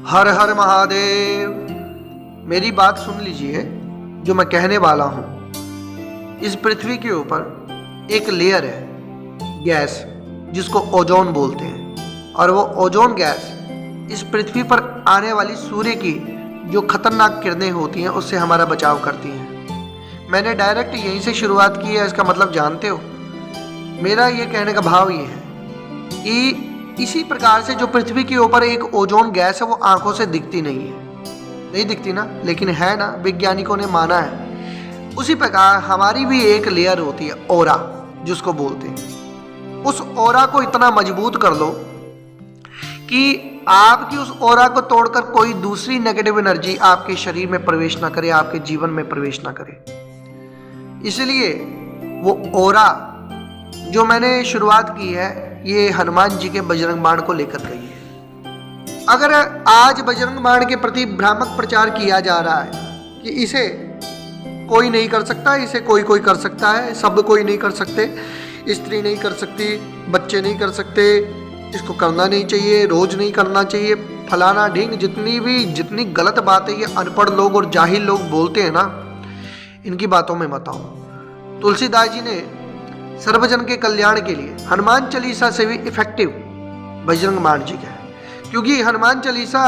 हर हर महादेव। मेरी बात सुन लीजिए जो मैं कहने वाला हूं। इस पृथ्वी के ऊपर एक लेयर है गैस जिसको ओजोन बोलते हैं, और वो ओजोन गैस इस पृथ्वी पर आने वाली सूर्य की जो खतरनाक किरणें होती हैं उससे हमारा बचाव करती हैं। मैंने डायरेक्ट यहीं से शुरुआत की है, इसका मतलब जानते हो। मेरा ये कहने का भाव ये है कि इसी प्रकार से जो पृथ्वी के ऊपर एक ओजोन गैस है वो आंखों से दिखती नहीं दिखती ना, लेकिन है ना, वैज्ञानिकों ने माना है। उसी प्रकार हमारी भी एक लेयर होती है ओरा जिसको बोलते हैं। उस ओरा को इतना मजबूत कर लो कि आपकी उस ओरा को तोड़कर कोई दूसरी नेगेटिव एनर्जी आपके शरीर में प्रवेश ना करे, आपके जीवन में प्रवेश ना करे। इसलिए वो ओरा जो मैंने शुरुआत की है ये हनुमान जी के बजरंग बाण को लेकर गई है। अगर आज बजरंग बाण के प्रति भ्रामक प्रचार किया जा रहा है कि इसे कोई नहीं कर सकता, इसे कोई कोई कर सकता है, सब कोई नहीं कर सकते, स्त्री नहीं कर सकती, बच्चे नहीं कर सकते, इसको करना नहीं चाहिए, रोज नहीं करना चाहिए, फलाना ढींग, जितनी गलत बातें ये अनपढ़ लोग और जाहिल लोग बोलते हैं ना, इनकी बातों में मत आओ। तुलसीदास जी ने सर्वजन के कल्याण के लिए हनुमान चालीसा से भी इफेक्टिव बजरंग बाण जी का है, क्योंकि हनुमान चालीसा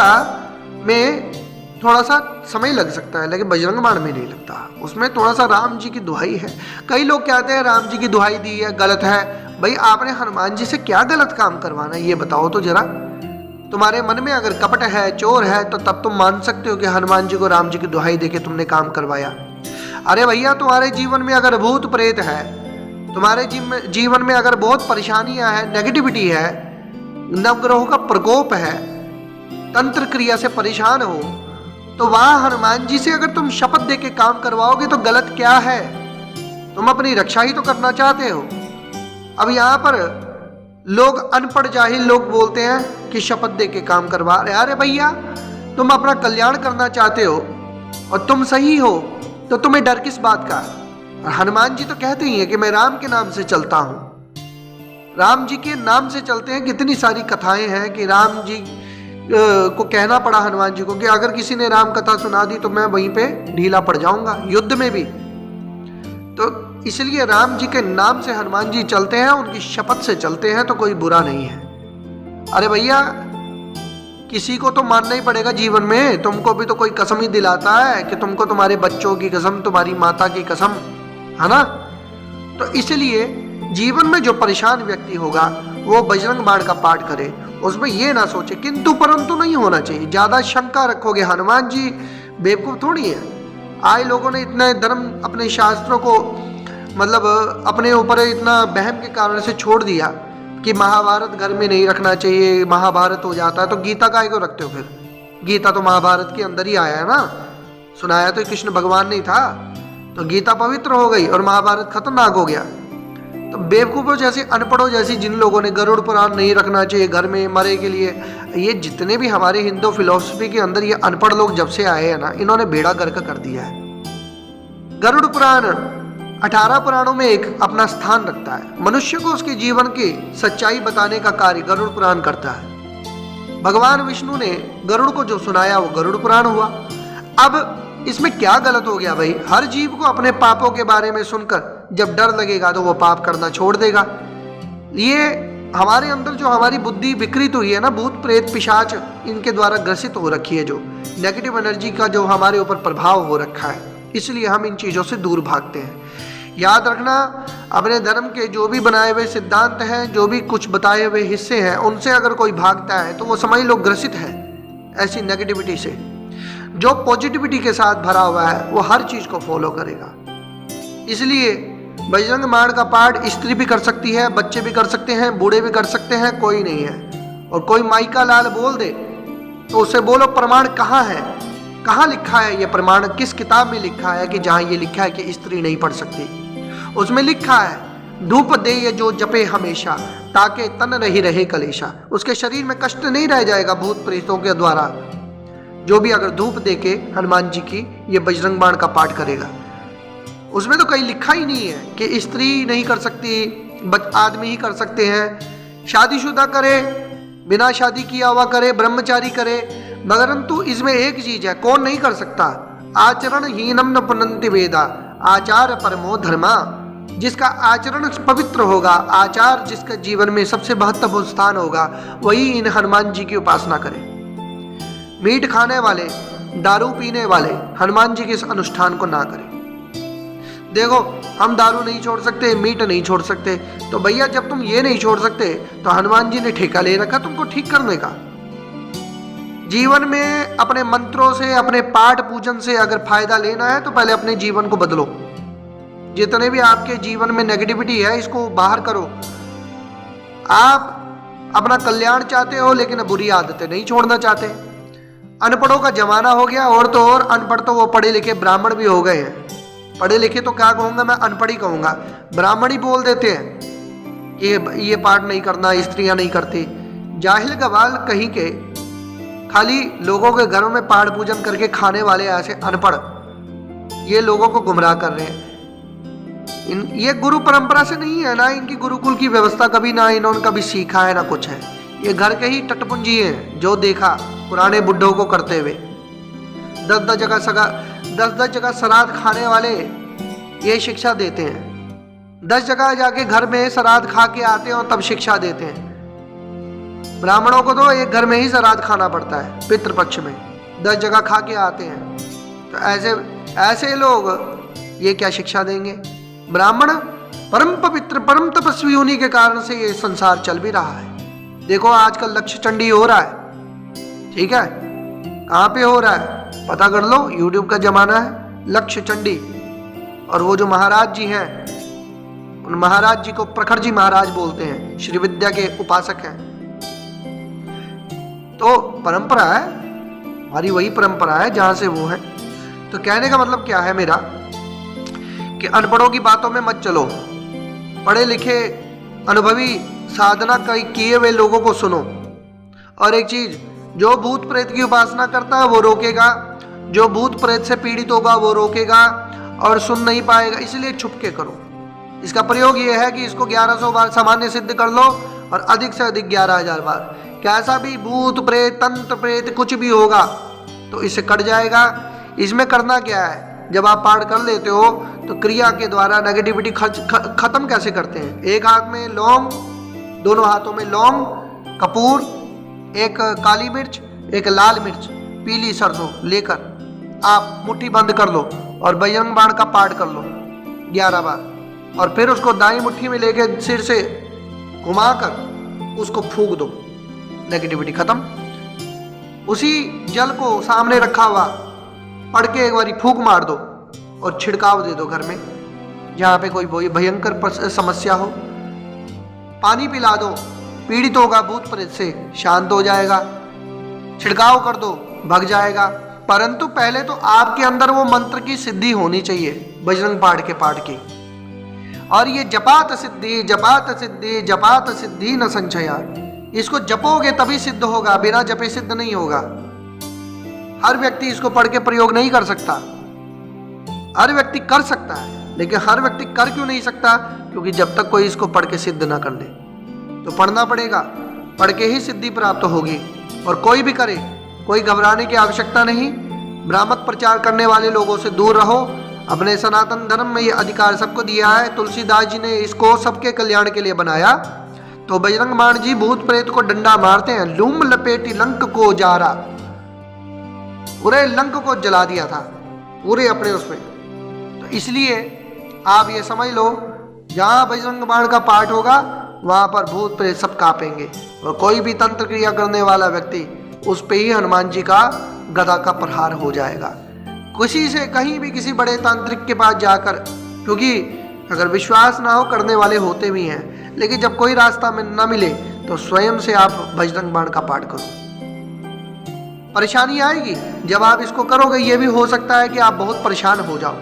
में थोड़ा सा समय लग सकता है लेकिन बजरंग बाण में नहीं लगता। उसमें थोड़ा सा राम जी की दुहाई है। कई लोग कहते हैं राम जी की दुहाई दी है, गलत है। भाई आपने हनुमान जी से क्या गलत काम करवाना है ये बताओ तो जरा। तुम्हारे मन में अगर कपट है, चोर है, तो तब तुम मान सकते हो कि हनुमान जी को राम जी की दुहाई देके तुमने काम करवाया। अरे भैया तुम्हारे जीवन में अगर भूत प्रेत है, तुम्हारे जीवन में अगर बहुत परेशानियां हैं, नेगेटिविटी है, नवग्रहों का प्रकोप है, तंत्र क्रिया से परेशान हो, तो वहां हनुमान जी से अगर तुम शपथ दे के काम करवाओगे तो गलत क्या है? तुम अपनी रक्षा ही तो करना चाहते हो। अब यहाँ पर लोग अनपढ़ जाहिल लोग बोलते हैं कि शपथ दे के काम करवा रहे। अरे भैया तुम अपना कल्याण करना चाहते हो और तुम सही हो तो तुम्हें डर किस बात का? हनुमान जी तो कहते ही हैं कि मैं राम के नाम से चलता हूं, राम जी के नाम से चलते हैं। कितनी सारी कथाएं हैं कि राम जी को कहना पड़ा हनुमान जी को कि अगर किसी ने राम कथा सुना दी तो मैं वहीं पे ढीला पड़ जाऊंगा, युद्ध में भी। तो इसलिए राम जी के नाम से हनुमान जी चलते हैं, उनकी शपथ से चलते हैं, तो कोई बुरा नहीं है। अरे भैया किसी को तो मानना ही पड़ेगा जीवन में। तुमको भी तो कोई कसम ही दिलाता है कि तुमको तुम्हारे बच्चों की कसम, तुम्हारी माता की कसम, है ना। तो इसलिए जीवन में जो परेशान व्यक्ति होगा वो बजरंग बाण का पाठ करे, उसमें ये ना सोचे किंतु परंतु नहीं होना चाहिए। ज्यादा शंका रखोगे, हनुमान जी बेवकूफ थोड़ी है। आए लोगों ने इतने धर्म अपने शास्त्रों को मतलब अपने ऊपर इतना बहम के कारण से छोड़ दिया कि महाभारत घर में नहीं रखना चाहिए, महाभारत हो जाता है, तो गीता काहे को रखते हो फिर? गीता तो महाभारत के अंदर ही आया है ना, सुनाया तो कृष्ण भगवान नहीं था, तो गीता पवित्र हो गई और महाभारत खतरनाक हो गया। तो बेवकूफ़ों जैसे, अनपढ़ों जैसी जिन लोगों ने गरुड़ पुराण नहीं रखना चाहिए घर में मरे के लिए, ये जितने भी हमारे हिंदू फिलोसफी के अंदर ये अनपढ़ लोग जब से आए हैं ना, इन्होंने बेड़ा गर्क कर दिया है। गरुड़ पुराण 18 पुराणों में एक अपना स्थान रखता है। मनुष्य को उसके जीवन की सच्चाई बताने का कार्य गरुड़ पुराण करता है। भगवान विष्णु ने गरुड़ को जो सुनाया वो गरुड़ पुराण हुआ। अब इसमें क्या गलत हो गया भाई? हर जीव को अपने पापों के बारे में सुनकर जब डर लगेगा तो वो पाप करना छोड़ देगा। ये हमारे अंदर जो हमारी बुद्धि विकृत हुई है ना, भूत प्रेत पिशाच इनके द्वारा ग्रसित हो रखी है, जो नेगेटिव एनर्जी का जो हमारे ऊपर प्रभाव हो रखा है, इसलिए हम इन चीज़ों से दूर भागते हैं। याद रखना, अपने धर्म के जो भी बनाए हुए सिद्धांत हैं, जो भी कुछ बताए हुए हिस्से हैं, उनसे अगर कोई भागता है तो वो समझ लो ग्रसित है ऐसी नेगेटिविटी से। जो पॉजिटिविटी के साथ भरा हुआ है वो हर चीज़ को फॉलो करेगा। इसलिए बजरंग बाण का पाठ स्त्री भी कर सकती है, बच्चे भी कर सकते हैं, बूढ़े भी कर सकते हैं, कोई नहीं है। और कोई माइका लाल बोल दे तो उससे बोलो प्रमाण कहाँ है, कहाँ लिखा है ये प्रमाण, किस किताब में लिखा है कि जहाँ ये लिखा है कि स्त्री नहीं पढ़ सकती? उसमें लिखा है धूप दे ये जो जपे हमेशा, ताके तन रही रहे कलेशा। उसके शरीर में कष्ट नहीं रह जाएगा भूत प्रेतों के द्वारा, जो भी अगर धूप दे के हनुमान जी की ये बजरंग बाण का पाठ करेगा। उसमें तो कहीं लिखा ही नहीं है कि स्त्री नहीं कर सकती, आदमी ही कर सकते हैं। शादीशुदा करे, बिना शादी किया हुआ करे, ब्रह्मचारी करे, परंतु इसमें एक चीज है, कौन नहीं कर सकता, आचरण हीनम न पुनंति वेदा, आचार परमो धर्मा। जिसका आचरण पवित्र होगा, आचार जिसका जीवन में सबसे महत्वपूर्ण स्थान होगा, वही इन हनुमान जी की उपासना करे। मीठ खाने वाले, दारू पीने वाले हनुमान जी के इस अनुष्ठान को ना करें। देखो, हम दारू नहीं छोड़ सकते, मीट नहीं छोड़ सकते, तो भैया जब तुम ये नहीं छोड़ सकते तो हनुमान जी ने ठेका ले रखा तुमको ठीक करने का। जीवन में अपने मंत्रों से, अपने पाठ पूजन से अगर फायदा लेना है तो पहले अपने जीवन को बदलो। जितने भी आपके जीवन में नेगेटिविटी है, इसको बाहर करो। आप अपना कल्याण चाहते हो लेकिन बुरी आदतें नहीं छोड़ना चाहते। अनपढ़ों का जमाना हो गया, और तो और अनपढ़ तो वो पढ़े लिखे ब्राह्मण भी हो गए हैं। पढ़े लिखे तो क्या कहूँगा मैं, अनपढ़ ही कहूँगा, ब्राह्मण ही बोल देते हैं ये पाठ नहीं करना, स्त्रियाँ नहीं करती। जाहिल गवाल कहीं के, खाली लोगों के घरों में पाठ पूजन करके खाने वाले ऐसे अनपढ़ ये लोगों को गुमराह कर रहे हैं। ये गुरु परंपरा से नहीं है, ना इनकी गुरुकुल की व्यवस्था कभी ना इन्होंने कभी सीखा है ना कुछ है। ये घर के ही टटपुंजी हैं, जो देखा पुराने बुढ़ों को करते हुए। 10-10 जगह श्राद्ध खाने वाले ये शिक्षा देते हैं। 10 जगह जाके घर में श्राद्ध खा के आते हैं और तब शिक्षा देते हैं। ब्राह्मणों को तो एक घर में ही श्राद्ध खाना पड़ता है, पितृपक्ष में 10 जगह खा के आते हैं। तो ऐसे लोग ये क्या शिक्षा देंगे। ब्राह्मण परम पवित्र, परम तपस्वी होने के कारण से ये संसार चल भी रहा है। देखो आजकल लक्ष्य चंडी हो रहा है, ठीक है, कहाँ पे हो रहा है पता कर लो, यूट्यूब का जमाना है। लक्ष्य चंडी, और वो जो महाराज जी हैं, उन महाराज जी को प्रखर जी महाराज बोलते हैं, श्री विद्या के उपासक हैं। तो परंपरा है हमारी, वही परंपरा है जहां से वो है। तो कहने का मतलब क्या है मेरा, कि अनपढ़ों की बातों में मत चलो, पढ़े लिखे अनुभवी साधना किए हुए लोगों को सुनो। और एक चीज, जो भूत प्रेत की उपासना करता है वो रोकेगा, जो भूत प्रेत से पीड़ित होगा वो रोकेगा और सुन नहीं पाएगा, इसलिए छुपके करो। इसका प्रयोग ये है कि इसको 1100 बार सामान्य सिद्ध कर लो और अधिक से अधिक 11,000 बार। कैसा भी भूत प्रेत, तंत्र प्रेत कुछ भी होगा तो इससे कट जाएगा। इसमें करना क्या है, जब आप पाठ कर लेते हो तो क्रिया के द्वारा नेगेटिविटी खत्म कैसे करते हैं। एक हाथ में लौंग, दोनों हाथों में लौंग, कपूर, एक काली मिर्च, एक लाल मिर्च, पीली सरसों लेकर आप मुट्ठी बंद कर लो और बजरंग बाण का पाठ कर लो 11 बार, और फिर उसको दाई मुट्ठी में लेके सिर से घुमाकर उसको फूंक दो, नेगेटिविटी खत्म। उसी जल को सामने रखा हुआ पढ़ के एक बारी फूंक मार दो और छिड़काव दे दो घर में, जहाँ पे कोई भयंकर समस्या हो। पानी पिला दो, पीड़ित होगा भूत प्रेत से, शांत हो जाएगा। छिड़काव कर दो, भग जाएगा। परंतु पहले तो आपके अंदर वो मंत्र की सिद्धि होनी चाहिए, बजरंग पाठ के पाठ की। और ये जपात सिद्धि, जपात सिद्धि, जपात सिद्धि न संशया, इसको जपोगे तभी सिद्ध होगा, बिना जपे सिद्ध नहीं होगा। हर व्यक्ति इसको पढ़ के प्रयोग नहीं कर सकता, हर व्यक्ति कर सकता है, लेकिन हर व्यक्ति कर क्यों नहीं सकता, क्योंकि जब तक कोई इसको पढ़ के सिद्ध ना कर ले। तो पढ़ना पड़ेगा, पढ़ के ही सिद्धि प्राप्त होगी। और कोई भी करे, कोई घबराने की आवश्यकता नहीं। भ्रामक प्रचार करने वाले लोगों से दूर रहो। अपने सनातन धर्म में ये अधिकार सबको दिया है। तुलसीदास जी ने इसको सबके कल्याण के लिए बनाया। तो बजरंग बाण जी भूत प्रेत को डंडा मारते हैं। लूम लपेटी लंक को जारा, पूरे लंक को जला दिया था पूरे अपने उसमें। तो इसलिए आप ये समझ लो, जहाँ बजरंग बाण का पाठ होगा वहाँ पर भूत प्रेत सब कांपेंगे, और कोई भी तंत्र क्रिया करने वाला व्यक्ति उस पे ही हनुमान जी का गदा का प्रहार हो जाएगा। किसी से कहीं भी किसी बड़े तांत्रिक के पास जाकर, क्योंकि अगर विश्वास ना हो करने वाले होते भी हैं, लेकिन जब कोई रास्ता में ना मिले तो स्वयं से आप बजरंग बाण का पाठ करो। परेशानी आएगी जब आप इसको करोगे, ये भी हो सकता है कि आप बहुत परेशान हो जाओ।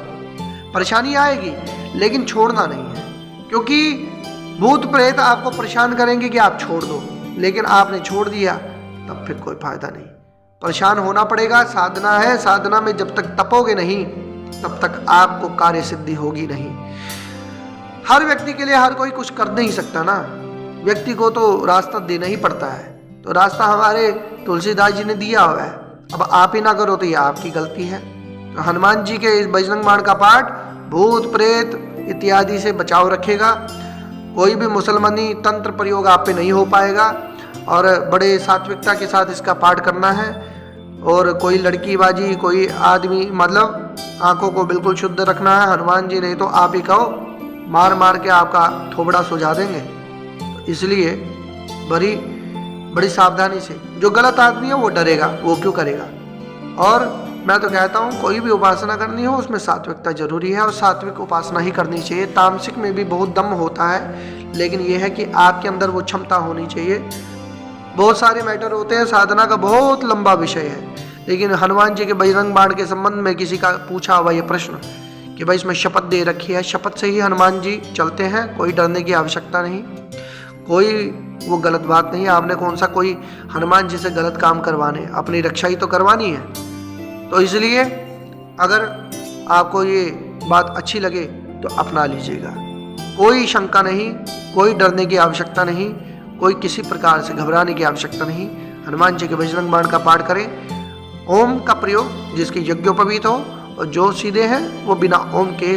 परेशानी आएगी लेकिन छोड़ना नहीं है, क्योंकि भूत प्रेत आपको परेशान करेंगे कि आप छोड़ दो, लेकिन आपने छोड़ दिया तब फिर कोई फायदा नहीं। परेशान होना पड़ेगा, साधना है। साधना में जब तक तपोगे नहीं तब तक आपको कार्य सिद्धि होगी नहीं। हर व्यक्ति के लिए हर कोई कुछ कर नहीं सकता ना, व्यक्ति को तो रास्ता देना ही पड़ता है। तो रास्ता हमारे तुलसीदास जी ने दिया हुआ है, अब आप ही ना करो तो ये आपकी गलती है। तो हनुमान जी के इस बजरंग बाण का पाठ भूत प्रेत इत्यादि से बचाव रखेगा। कोई भी मुसलमानी तंत्र प्रयोग आप पे नहीं हो पाएगा और बड़े सात्विकता के साथ इसका पाठ करना है। और कोई लड़कीबाजी, कोई आदमी मतलब आंखों को बिल्कुल शुद्ध रखना है। हनुमान जी नहीं तो आप ही कहो मार मार के आपका थोबड़ा सुझा देंगे। इसलिए बड़ी सावधानी से, जो गलत आदमी है वो डरेगा, वो क्यों करेगा। और मैं तो कहता हूँ कोई भी उपासना करनी हो उसमें सात्विकता जरूरी है और सात्विक उपासना ही करनी चाहिए। तामसिक में भी बहुत दम होता है, लेकिन यह है कि आपके अंदर वो क्षमता होनी चाहिए। बहुत सारे मैटर होते हैं, साधना का बहुत लंबा विषय है, लेकिन हनुमान जी के बजरंग बाण के संबंध में किसी का पूछा हुआ ये प्रश्न कि भाई इसमें शपथ दे रखी है, शपथ से ही हनुमान जी चलते हैं, कोई डरने की आवश्यकता नहीं, कोई वो गलत बात नहीं। आपने कौन सा कोई हनुमान जी से गलत काम करवाने, अपनी रक्षा ही तो करवानी है। तो इसलिए अगर आपको ये बात अच्छी लगे तो अपना लीजिएगा, कोई शंका नहीं, कोई डरने की आवश्यकता नहीं, कोई किसी प्रकार से घबराने की आवश्यकता नहीं। हनुमान जी के बजरंग बाण का पाठ करें, ओम का प्रयोग जिसकी यज्ञोपवीत हो, और जो सीधे हैं वो बिना ओम के